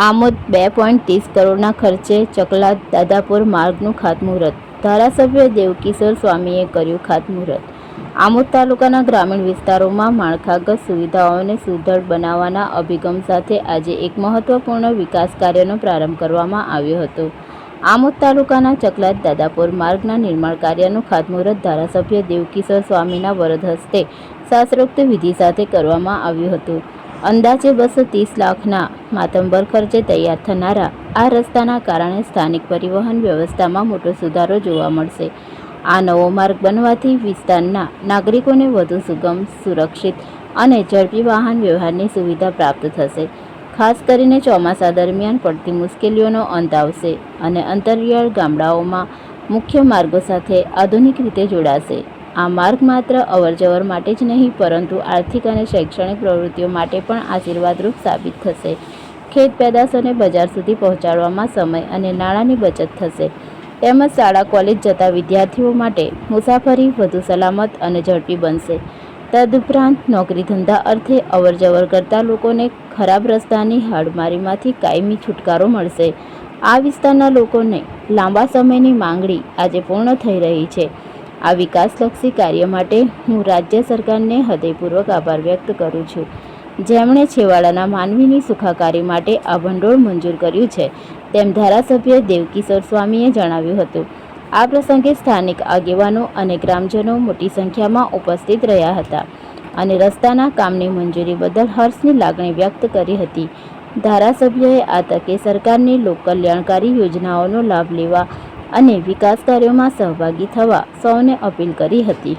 આમોદ 2.30 કરોડના ખર્ચે ચકલા દાદાપુર માર્ગનું ખાતમુહૂર્ત. ધારાસભ્ય દેવકિશોર સ્વામીએ કર્યું ખાતમુહૂર્ત. આમોદ તાલુકાના ગ્રામીણ વિસ્તારોમાં માળખાગત સુવિધાઓને સુદૃઢ બનાવવાના અભિગમ સાથે આજે એક મહત્વપૂર્ણ વિકાસ કાર્યનો પ્રારંભ કરવામાં આવ્યો હતો. આમોદ તાલુકાના ચકલા દાદાપુર માર્ગના નિર્માણ કાર્યનું ખાતમુહૂર્ત ધારાસભ્ય દેવકિશોર સ્વામીના વરદ હસ્તે શાસ્ત્રોક્ત વિધિ સાથે કરવામાં આવ્યું હતું. અંદાજે 230 લાખના માતબર ખર્ચે તૈયાર થનારા આ રસ્તાના કારણે સ્થાનિક પરિવહન વ્યવસ્થામાં મોટો સુધારો જોવા મળશે. આ નવો માર્ગ બનવાથી વિસ્તારના નાગરિકોને વધુ સુગમ, સુરક્ષિત અને ઝડપી વાહન વ્યવહારની સુવિધા પ્રાપ્ત થશે. ખાસ કરીને ચોમાસા દરમિયાન પડતી મુશ્કેલીઓનો અંત આવશે અને અંતરિયાળ ગામડાઓમાં મુખ્ય માર્ગો સાથે આધુનિક રીતે જોડાશે. આ માર્ગ માત્ર અવરજવર માટે જ નહીં પરંતુ આર્થિક અને શૈક્ષણિક પ્રવૃત્તિઓ માટે પણ આશીર્વાદરૂપ સાબિત થશે. ખેત પેદાશોને બજાર સુધી પહોંચાડવામાં સમય અને નાણાંની બચત થશે તેમજ શાળા કોલેજ જતા વિદ્યાર્થીઓ માટે મુસાફરી વધુ સલામત અને ઝડપી બનશે. તદુપરાંત નોકરી ધંધા અર્થે અવરજવર કરતા લોકોને ખરાબ રસ્તાની હાડમારીમાંથી કાયમી છુટકારો મળશે. આ વિસ્તારના લોકોને લાંબા સમયની માંગણી આજે પૂર્ણ થઈ રહી છે. આ વિકાસલક્ષી કાર્ય માટે હું રાજ્ય સરકારને હૃદયપૂર્વક આભાર વ્યક્ત કરું છું, જેમણે છેવાડાના માનવીની સુખાકારી માટે આ ભંડોળ મંજૂર કર્યું છે, તેમ ધારાસભ્ય દેવકિશોર સ્વામીએ જણાવ્યું હતું. આ પ્રસંગે સ્થાનિક આગેવાનો અને ગ્રામજનો મોટી સંખ્યામાં ઉપસ્થિત રહ્યા હતા અને રસ્તાના કામની મંજૂરી બદલ હર્ષની લાગણી વ્યક્ત કરી હતી. ધારાસભ્યએ આ તકે સરકારની લોકકલ્યાણકારી યોજનાઓનો લાભ લેવા અને વિકાસ કાર્યોમાં સહભાગી થવા સૌને અપીલ કરી હતી.